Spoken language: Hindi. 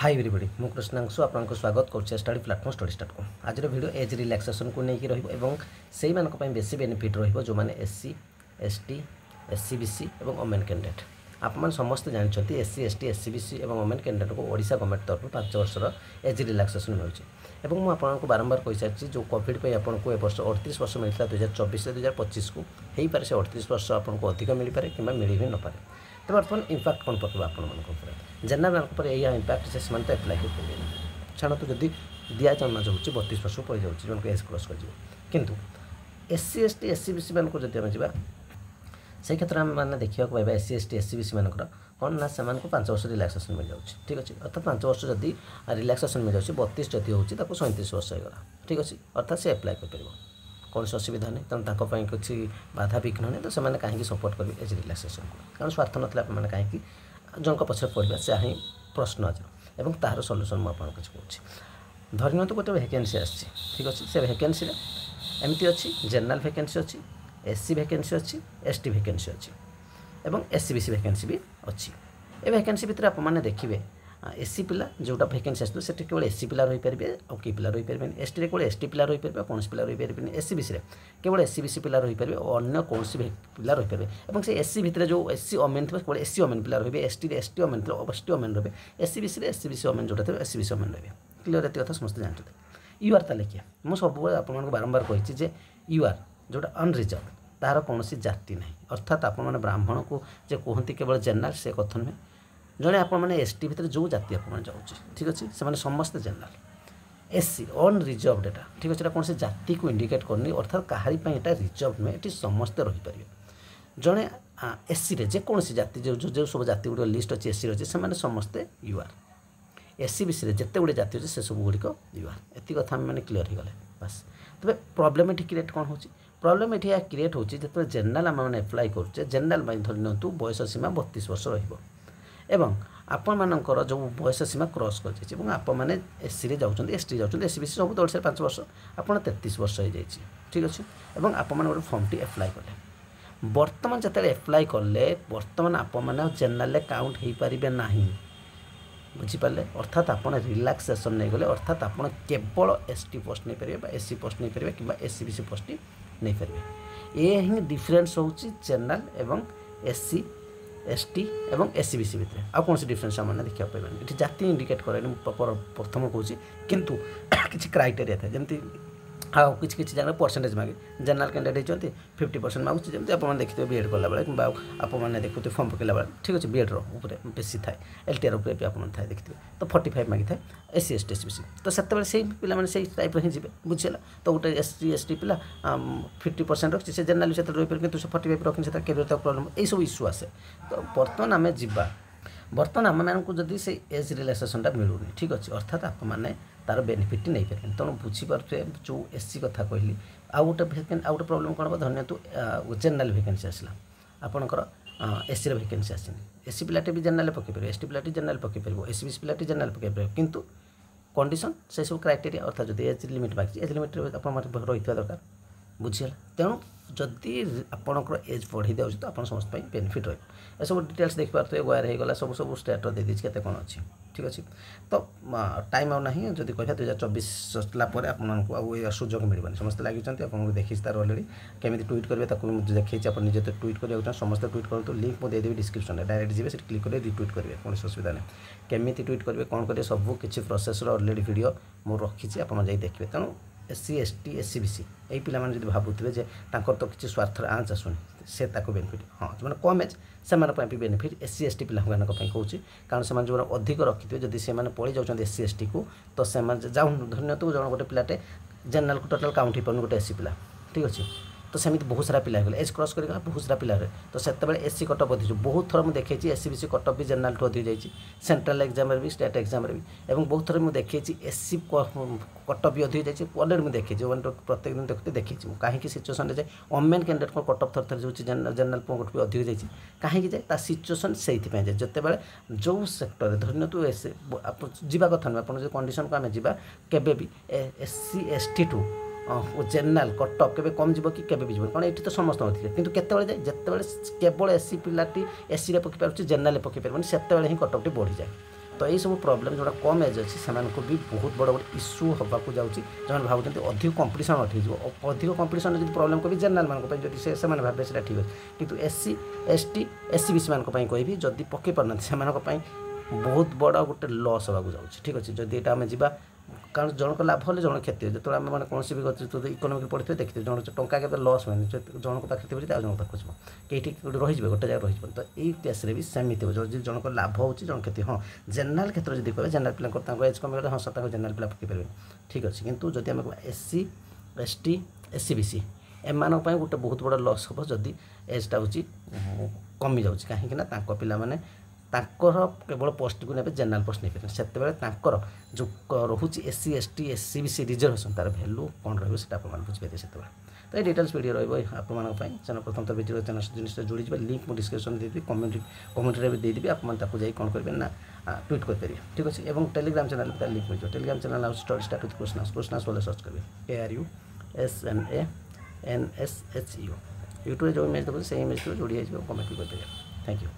हाई एवरीबॉडी मु कृष्णांशु आपको स्वागत करुच्छे स्टडी प्लाटफॉर्म स्टडी स्टार्ट को आज वीडियो एज रिलैक्सेशन को लेकिन रही बेसी बेनिफिट जो मैंने एससी एसटी एससीबीसी और वोमेन कैंडिडेट आपने समस्त जानते एससी एसटी एससीबीसी और वोमेन कैंडिडेट को ओडिशा गवर्नमेंट तरफ 5 वर्षर एज रिलैक्सेशन मिलूँ और मुझे बारंबार कही सारी जो कोविड पर आपको ए वर्ष 38 वर्ष मिलता 2024 2025 को हो पारे से 38 वर्ष आपको अधिक मिल पारे कि मिल भी न पारे। तो बर्तमान इम्पैक्ट कौन पकड़ आप जनरल पर यह इम्पैक्ट से तो एप्लाय कर छाण तो जदि दिया जन्म जाऊँ 32 वर्ष पड़ जाऊँ जो एज क्रॉस कर किंतु एससी एसटी एससीबीसी मान को जब आम जा से क्षेत्र में मैंने देखा पाइबा एससी एसटी एससीबीसी मान कौन ना से 5 वर्ष रिलैक्सेशन मिल जाऊँ ठीक अच्छे अर्थात 5 वर्ष जदि रिलैक्सेशन मिल जाऊँ 32 जदि होती 37 वर्ष होगा ठीक अच्छे अर्थात से एप्लाय कर कौन असुविधा नहीं तेनाली किसी बाधा विघ्न नहीं तो से कहीं सपोर्ट करेंगे एज रिलैक्सेशन को कारण स्वार्थ ना आपने कहीं जन पछे पढ़ा से ही प्रश्न आज और तार सल्यूशन मुझे कुछ कहूँ धरनी तो गोटे वैकेंसी आसी ठीक अच्छे से वैकेंसी एमती अच्छी जनरल वैकेंसी अच्छी एससी वैकेंसी अच्छी एसटी वैकेंसी अच्छी और एससीबीसी वैकेंसी भी अच्छी ए वैकेंसी भितर आपने देखिए एससी पिला जोटा वैकेंसी आसो से केवल एससी पिला रही पारे और कि पिला रही पारे एसटी केवल एसटी पिला रही पारे कौन पिला रही पारे एससीबीसी केवल एससीबीसी पिला रही पारे और अन्य कौन पिला रही पारे और से एससी भितर जो एससी ओमेन थे केवल एससी ओमेन पिला रही एसटी एसटी ओमेन थे एसटी ओमेन रही एससीबीसी एससीबीसी ओमेन जोटा थे एससीबीसी ओमेन रही क्लीयर ये कथा समस्त जानते यूआर ताले किए मुझे सब आपको बारंबार कही यूआर जोटा अनरिजर्व तार कौन जाति ना अर्थात आप ब्राह्मण को जो कहते केवल जनरल से कथ नुहे जड़े आपने एसटी भितर जो जाति आप जाऊँचे ठीक अच्छे से समस्त जनरल एससी अनरिजर्व एटा ठीक अच्छे कौन से जाति को इंडिकेट करनी अर्थात कहारी यहाँ रिजर्व नुहे ये समस्ते रहीपर जड़े एससी रे जेकोसी जाति जो सब जाति गुड़ लिस्ट अच्छी एससी अच्छे से समस्ते यूआर एससीबीसी जिते गुड़े जाति अच्छे से सब गुड़िक यूआर एति कथा मैंने क्लीयर हो गले बस तबे प्रॉब्लम ये क्रिएट कौन हो प्रॉब्लम ये क्रिएट होती जो जनरल आम एप्लाय करुचे जनरल धरी नियंतु बयस सीमा 32 वर्ष एवं आपण मानकर जो बयस सीमा क्रॉस कर आप एससी जाऊँ एसटी जाऊँ एससीबीसी सब ओडिशा 5 वर्ष आप 33 वर्ष हो जाए ठीक अच्छे और आप गोटे फर्मटी एप्लाय कले बर्तमान जो एप्लाय कले बर्तमान आप जनरल काउंट हो पारे ना बुझीपारे अर्थात आप रिलैक्सेशन नहीं गले अर्थात आप केवल एसटी पोस्ट नहीं पारे एससी पोस्ट नहीं पारे कि एससीबीसी पोस्ट नहीं पारे ये हिं डिफरेन्स हो जनरल एवं एससी एसटी और एससीबीसी भितर आ कौन सी डिफरेन्स आम देखा पाइबा ये जाति इंडिकेट करें प्रथम कहूँ किंतु किसी क्राइटेरिया था जमी हाँ किसी जगह परसेंटेज मागे जनरल कैंडिडेट होती 50% मागुच जमी आप देखते बीएड कला बेले कि आपने देखते फर्म पकड़ा बेले ठीक अच्छे बीएड बेसी थाए एलटीआर उपर आप देखते तो 45 मागी था एससी एसटी एससीबीसी तो से पे से टाइप ही जी बुझीगला तो गोटे एससी एसटी पिला 50% रखी से जनरल से रही पारे कि 45 रखी से कैरियर प्रॉब्लम यही सब इश्यू आसे तो बर्तमान आम जा बर्तमान आम मानक जदि से एज रिलैक्सेशनटा मिलूनी ठीक अच्छे अर्थात आप तार बेनिफिट नहीं पारे तेणु बुझीपारे जो एससी कथा कहली आउ गोटे प्रॉब्लम कौन हम धरनी तो जनरल वैकेंसी आसला आपंकर एससी वैकेंसी आसनी एससी पिलाटे भी जनरल पकई पारे एसटी पिलाटी जनरल पकई पारे एससीबीसी पिलाटी जनरल पकई पारे किंतु कंडीशन से सब क्राइटेरिया अर्थात जो एज लिमिट मांगी एज लिमिट आप रही दरकार बुझीगला तेणु जदि आपंकर एज बढ़ी दिया तो आप समस्त बेनिफिट रही ए सब डिटेल्स देखिए वायर हो गला सब सब स्टेट दे दीजिए केते कौन अच्छी ठीक अच्छे तो टाइम आना जदि कह 2024 सरिला आपको सुजोग मिलनी समस्त लगी आपको देखी तार अलरेडी केमी ट्वीट करेंगे देखिए आप निजे ट्वीट करा समस्त ट्वीट करूँ लिंक मुझे देदेवी डिस्क्रिप्शन डायरेक्ट जी से क्लिक करेंगे रिट्वीट करेंगे कौन असुविधा नहीं केमी ट्वीट करेंगे कौन करेंगे सब किसी प्रोसेस अलरेडी वीडियो मुझे रखी आप देखिए तेणु एससी एसटी एससीबीसी यही पिला जब भावुवे तो किसी स्वार्थ आँच आसुनी से बेनिफिट हाँ जो कम एज से भी बेनिफिट एससी एसटी पिला कहूँ कारण से जो अधिक रखिथे जदि से पढ़ी जाऊँ एससी एसटी को तो से जाऊँ धरनी तो जो गोटे पिलाटे जनरल को टोटाल काउंट हो पारे गोटे एससी पिला ठीक अच्छे तो सेमती बहुत सारा पिला एज क्रॉस कर बहुत सारा पिला रहे तो से एससी कटअप अधिक बहुत थर मुझे देखी एससीबीसी कटअप भी जनरल ठू अधिक जाइए सेंट्रल एग्जाम भी स्टेट एग्जाम भी और बहुत थर मुझे देखी एससी कटअप भी अधिक जाइए अलरेडी मुझे देखी प्रत्येक दिन देखते देखी कहीं सिचुएसन जाए ओमेन कैंडिडेट को कटअप थर थर जो जनरल भी अधिक जाइए कहीं जाए सिचुएसन से जाए जिते जो सेक्टर धरनी तो जावा कथा नुह आप कंडीशन को आम जा के SC ST to general cutoff के कम जीव कि केबे भी जीवन कारण ये तो समस्त कितु केतबेले जाए जितेबाला केवल एससी पिलाटी एससी रे पकई पारे जनरल पकई पारे से ही कटअपटी बढ़ी जाए तो यही सब प्रोब्लेम जो कम एज अच्छी से भी बहुत बड़ बड़ इश्यू होगा जाऊँगी जो भावुँ अधिक कंपिटिशन उठे अधिक कंपिटिशन जो प्रोब्लेम कह जेनराल मानी जब से भावे से ठीक अच्छे कितु एससी एसटी एससीबीसी मानी कहि जदि पकई पारना से बहुत बड़ा गोटे लॉस होगा जाऊँगी ठीक अच्छे जदि यहाँ आम जा कारण जनक लाभ हेल्ले जन क्षति जो आम मैंने कौन भी गति इकोनोमिक पढ़ते देखते जन टंका के लॉस हुए जनक पाखे थे जन पाक कहीं रही गोटे जगह रही तो यही केस भी सेमती हो जनक लाभ हो जन क्षति हाँ जेनराल क्षेत्र जब कहे जेनराल पिला एज कमी हाँ सत जेनराल पिला पकई पारे ठीक अच्छे कितु जब आम एससी एसटी एससीबीसी एम गोटे बहुत बड़ा लॉस हम जदि एजटा हूँ कमी जाऊँ कहीं पिला माने केवल पोस्ट को ने जेनराल पोस्ट नहीं पारे से जो रोचे एससी एसटी एससीबीसी रिजर्वेशन तार भैल्यू कौन रहा है बुझे से तो ये डिटेल्स वीडियो रही चैनल प्रथम वीडियो चैनल जिन जोड़ी लिंक मुझे डिस्क्रिप्शन देदेवी कमेंट भी देदेवी आप कौन करेंगे ना ट्वीट करेंगे ठीक अच्छे और Telegram channel link mill Telegram channel study start with Krishna's बोले सर्च करेंगे KRUSNANSHU यूट्यूब जो इमेज देखो से इमेज जोड़ी कमेंट भी करेंगे थैंक यू।